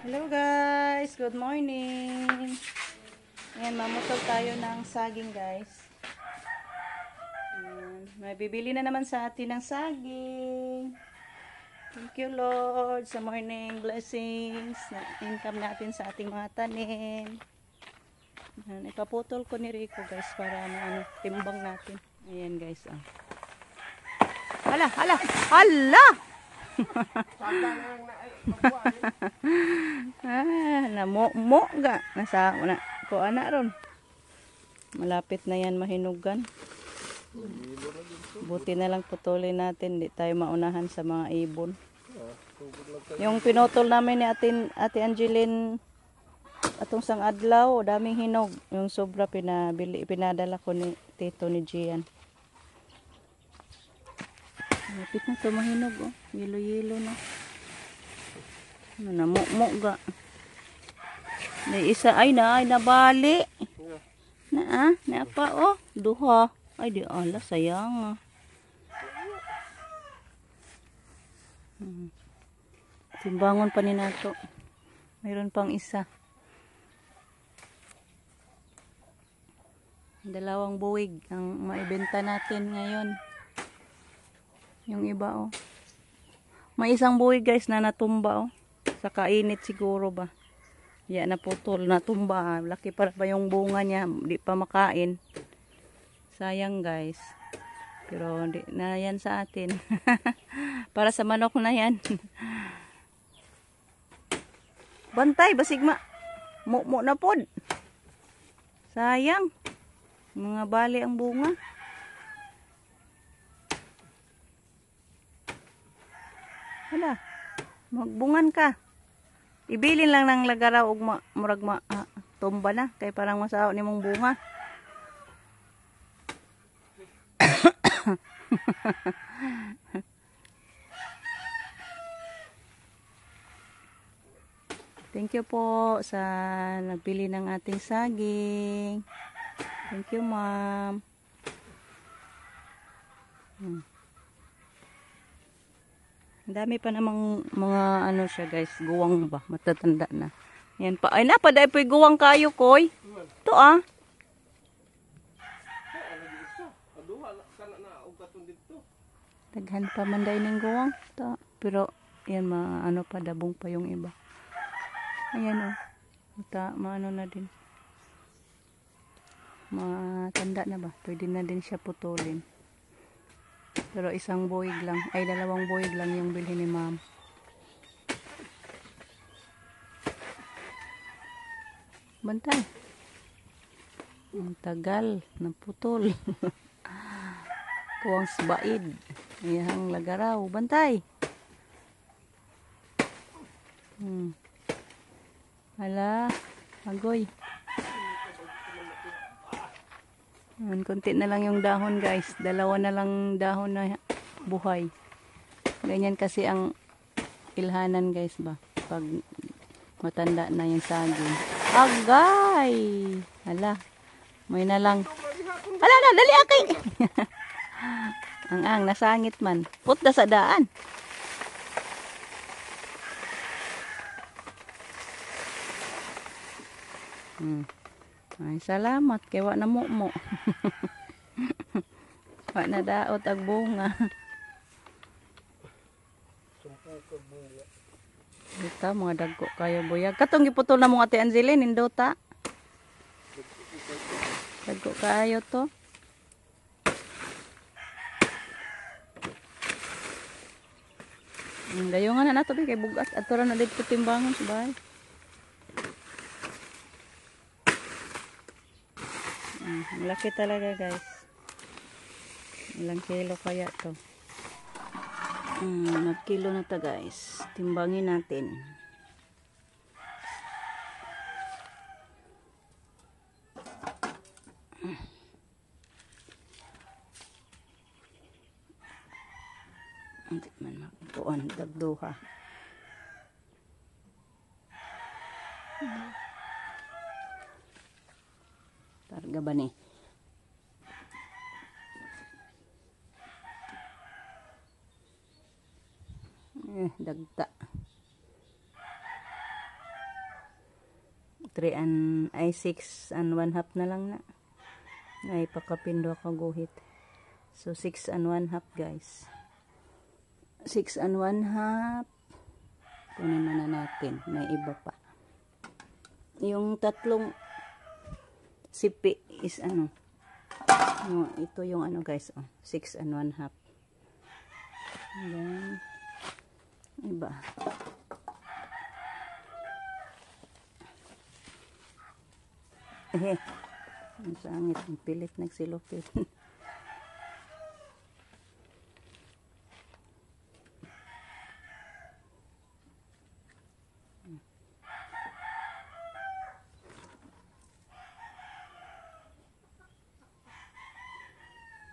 Hello guys, good morning. Ayan, mamutol tayo ng saging guys. Ayan, may bibili na naman sa atin ng saging. Thank you Lord sa morning blessings na income natin sa ating mga tanim. Ayan, ipaputol ko ni Rico guys para timbang natin. Ayan guys. Oh. Hala, hala, hala! Namo ga nasa na ko ana ron, malapit na yan mahinugan. Buti na lang putulin natin, di tayo maunahan sa mga ibon. Yung pinutol namin ni ate Angeline atong sang adlaw, daming hinog, yung sobra pinadala ko ni tito ni Gian. Malapit na to mahinog, oh. Yelo-yelo na. Namukmuk ga. May isa ay nabali. Na pa oh, duha. Ay di ala sayang. Timbangon pa ni nato. Mayroon pang isa. Dalawang buwig ang maibenta natin ngayon. Yung iba oh. May isang buwig guys na natumba oh. Sa kainit siguro ba. Ya naputol, natumba. Laki para pa yung bunga niya, di pa makain. Sayang guys. Pero di na yan sa atin. Para sa manok na yan. Bantay basig mo na pod. Sayang. Mga bali ang bunga. Hala, magbungan ka. Ibilin lang ng lagaraw ug murag tumba na kay parang masao nimong bunga. Thank you po sa nagbili ng ating saging. Thank you, ma'am. Ang dami pa namang mga ano siya guys, guwang ba, matatanda na. Yan pa, ay napaday po guwang kayo koy. Ito ah. Daghan pa man day ning guwang. Ito. Pero yan ano pa, dabong pa yung iba. Ayan oh. Maano na din. Matanda na ba? Pwede na din siya putulin. Pero isang buwig lang, ay dalawang buwig lang yung bilhin ni ma'am. Bantay. Ang tagal, naputol. Kuwang sbaid. Iyang lagaraw. Bantay. Hala, agoy. Konti na lang yung dahon guys. Dalawa na lang dahon na buhay. Ganyan kasi ang ilhanan guys ba. Pag matanda na yung saging. Agay! Hala. May na lang. Hala na, dali akay! ang nasangit man. Putda sa daan. Ay, salamat. Kaya wa na mo. Wa na daot ang bunga. Ito, mga dagko kayo buyag. Katong giputol na mong ate Angeline, indota. Dagko kayo to. Gayungan na nato kay bugas. Ato ra na dito timbangon sa bahay. Laki talaga guys. Ilang kilo kaya to? Nag-kilo na to guys. Timbangin natin. Hindi man makukuan. Dagduha. Targa ba ni? Dagta. 6 and 1/2 na lang na. Ay, pakapindo ako guhit. So, 6 and 1/2 guys. 6 and 1/2. Kunin muna natin. May iba pa. Yung tatlong sipi is ano. Ito yung ano guys. 6 and 1/2. Then, iba. Ang sangit, ang pilit nagsilupit.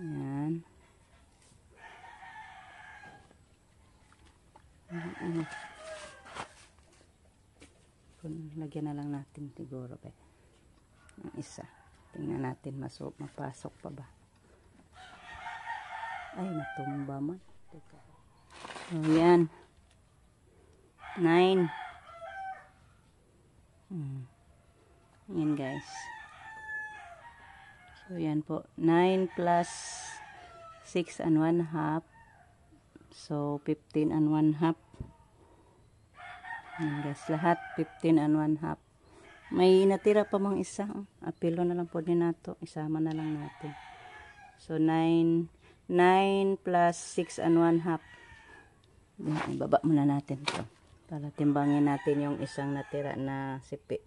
Ayan. Lagyan na lang natin siguro ba. Ang isa. Tingnan natin mapasok pa ba. Ay, natumba man. So, yan. 9. Yan guys. So, yan po. 9 plus 6 and 1/2. So, 15 and 1/2. Yan guys. Lahat 15 and 1/2. May natira pa mang isa. Apilo na lang po din nato. Isama na lang natin. So, 9 plus 6 and 1/2. Ibaba muna natin to para timbangin natin yung isang natira na sipi.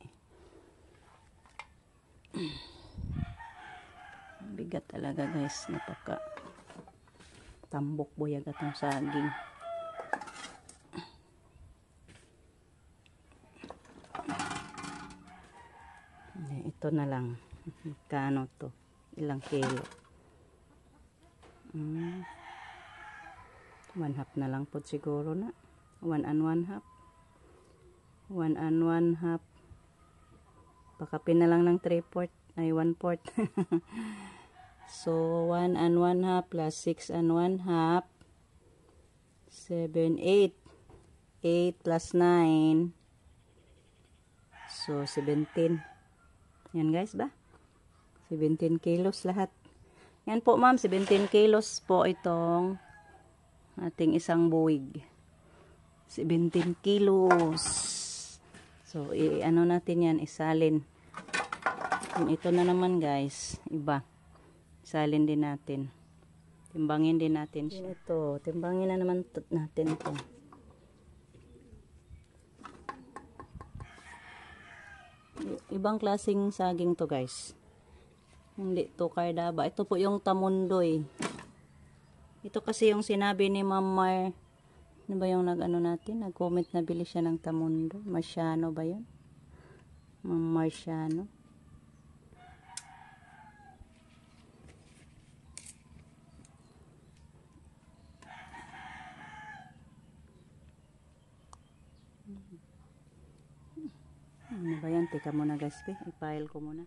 Bigat talaga guys. Napaka tambok buyag atong saging. Ito na lang. Kano to? Ilang kilo? 1/2 na lang po siguro na. 1 and 1/2. 1 and 1/2. Pakapin na lang ng 3/4. Ay, 1/4. So, 1 and 1/2 plus 6 and 1/2. 7, 8. 8 plus 9. So, 17. Yan guys ba? 17 kilos lahat. Yan po ma'am, 17 kilos po itong ating isang buwig. 17 kilos. So, ano natin yan, isalin. Ito na naman guys, iba. Isalin din natin. Timbangin din natin siya. Ito, timbangin na naman natin ito. Ibang klaseng saging to guys. Hindi to kardaba. Ito po yung tamundoy. Ito kasi yung sinabi ni Ma'am Mar. Ano ba yung nag-ano natin? Nag-comment na bili siya ng tamundoy. Marciano ba yun? Ma'am Marciano. Ano ba yan? Tika muna guys. I-file ko muna.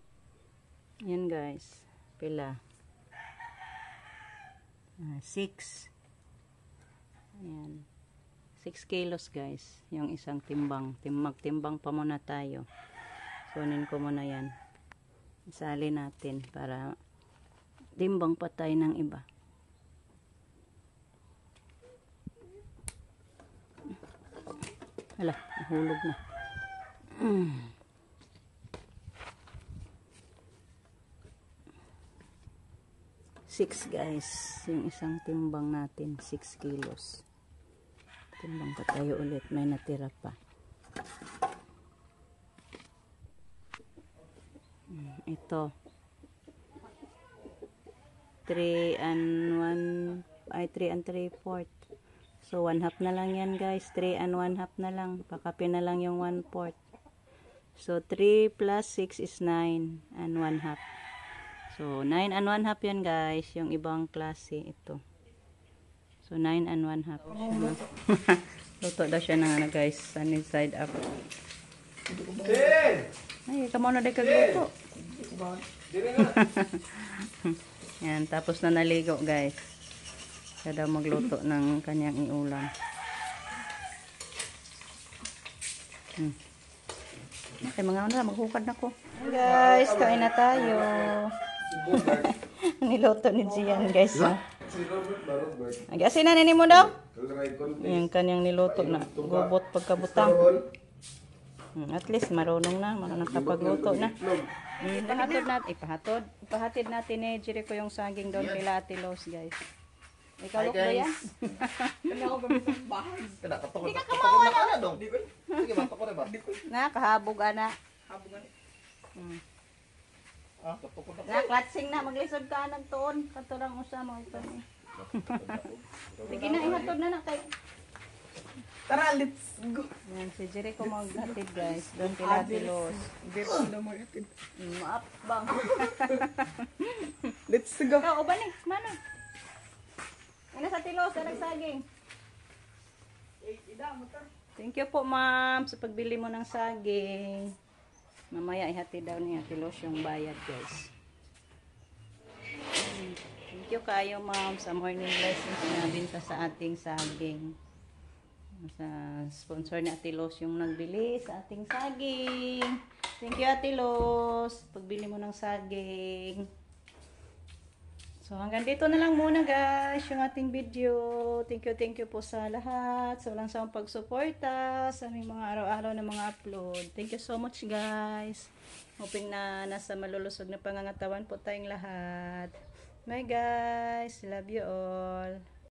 Yan guys. Pila. 6. Ayan. 6 kilos guys. Yung isang timbang. Magtimbang pa muna tayo. Sunin ko muna yan. Isali natin para timbang pa tayo ng iba. Hala, nahulog na. 6 guys, yung isang timbang natin 6 kilos. Timbang pa tayo ulit, may natira pa. Ito 3 and 3/4. So 1/2 na lang yan guys. 3 and 1/2 na lang. Pakapin na lang yung 1/4. So 3 plus 6 is 9 and 1/2. So 9 and 1/2 yan guys. Yung ibang klase ito. So 9 and 1/2. Luto daw siya ng ano guys. Sunny side up. Ay, kamo na day kagluto. Yan, tapos na naligo guys. Siya daw magluto ng kanyang iulam. Okay, mga ano, maghukad na ko. Guys, kain na tayo. Niloto ni Gian, guys. Ha? Agasin na nini mo daw? Yung kanyang niloto na gubot pagkabutang. At least marunong na, nakapagluto na. Ipahatid natin ni Jericho yung saging doon kay Ate Los, guys. Ikaw, Lok, ba yan? Hindi ka kamawa na. Kahabog, ana. Klatsing na, maglisod ka ng tuon. Katurang usama ito. Sige na, ihatod na kay. Tara, let's go. Yan, si Jericho maghatid, guys. Doon kay Ate Los. Hindi pa na maghatid. Maapbang. Let's go. Ikaw, uban eh. Mano? Ina sa Tilos, na nagsaging. Thank you po, ma'am, sa pagbili mo ng saging. Mamaya ihatid daw ni Ate Los yung bayad, guys. Thank you kayo, ma'am, sa morning blessings na binta sa ating saging. Sa sponsor ni Ate Los yung nagbili sa ating saging. Thank you, Ate Los, pagbili mo ng saging. So, hanggang dito na lang muna, guys, yung ating video. Thank you po sa lahat. Sa walang sawang pagsuporta sa aming mga araw-araw na mga upload. Thank you so much, guys. Hoping na nasa malulusog na pangangatawan po tayong lahat. Bye, guys. Love you all.